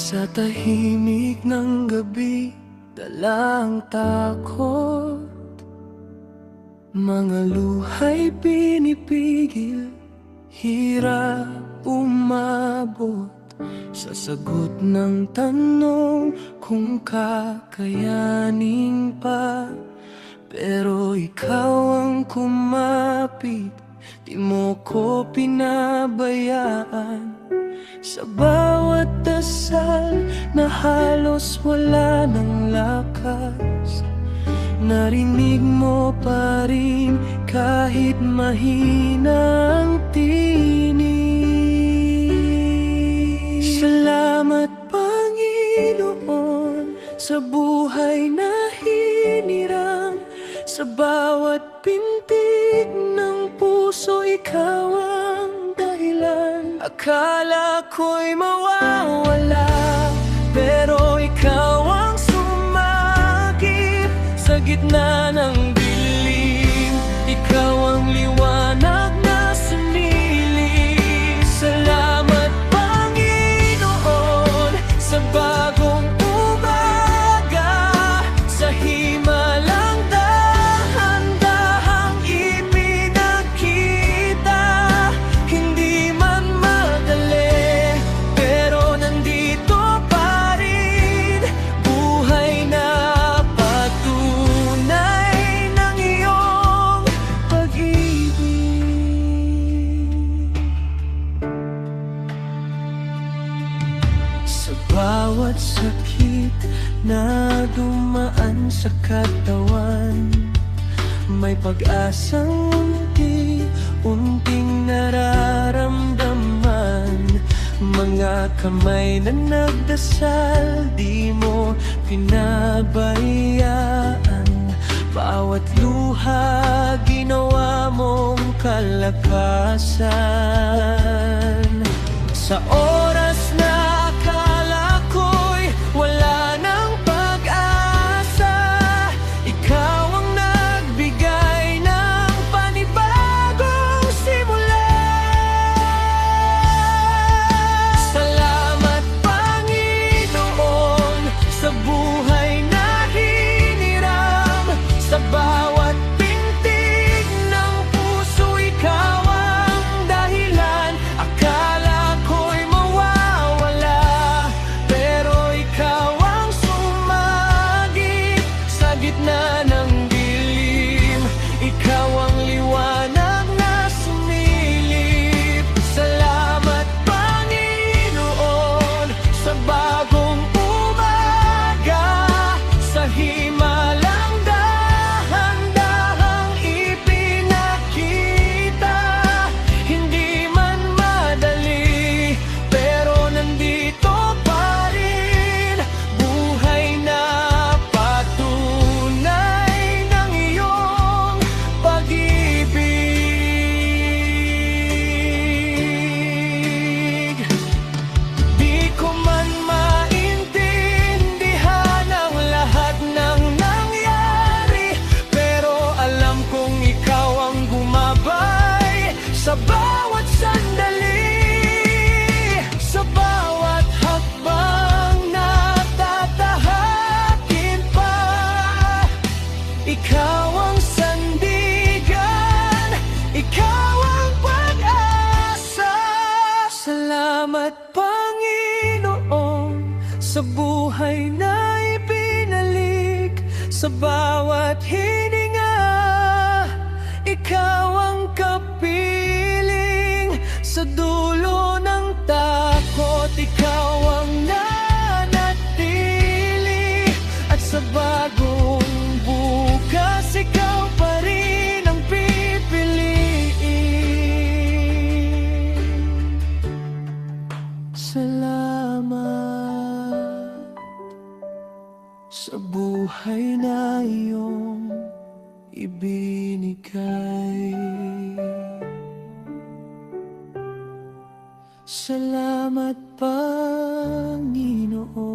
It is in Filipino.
Sa tahimik ng gabi, dala ang takot. Mga luha'y pinipigil, hirap umabot sa sagot ng tanong kung kakayanin pa. Pero ikaw ang kumapit, di mo ko pinabayaan. Sa bawat dasal na halos wala ng lakas, narinig mo pa rin kahit mahina ang tinig. Salamat Panginoon sa buhay na hiniram. Sa bawat pintig ng puso, ikaw ang dahilan. Akala ko'y mawawala, pero ikaw ang sumagip. Sa gitna ng dilim, ikaw ang liwanag na sumilip. Salamat Panginoon sa bagong umaga, sa himalang dahan-dahang ipinakita. Hindi man madali, pero nandito pa rin. Buhay na patunay ng iyong pag-ibig. Sa bawat sakit na dumaan sa katawan, may pag-asang unti-unting nararamdaman. Mga kamay na nagdasal, di mo pinabayaan. Bawat luha, ginawa mong kalakasan. Sa oras na akala ko'y wala nang pag-asa, ikaw ang nagbigay ng panibagong simula. Salamat Panginoon sa buhay na hiniram. Sa bawat pintig ng puso, ikaw ang dahilan. Akala ko'y mawawala, pero ikaw ang sumagip. Sa gitna ng dilim, ikaw ang liwanag na sumilip. Salamat Panginoon sa bagong umaga, sa himalang dahan-dahang ipinakita. Hindi man madali, pero nandito pa rin. Buhay na patunay ng iyong pag-ibig. Di ko man maintindihan ang lahat ng nangyari, pero alam kong ikaw ang gumabay sa bawat sandali. Sa bawat hakbang na tatahakin pa, ikaw ang sandigan, ikaw ang pag-asa. Salamat Panginoon sa buhay na ipinalik. Sa bawat hininga, ikaw ang kapiling. Sa dulo ng takot, ikaw ang nanatili. At sa bagong bukas, ikaw pa rin ang pipiliin. Salamat sa buhay na iyong ibinigay. Salamat Panginoon.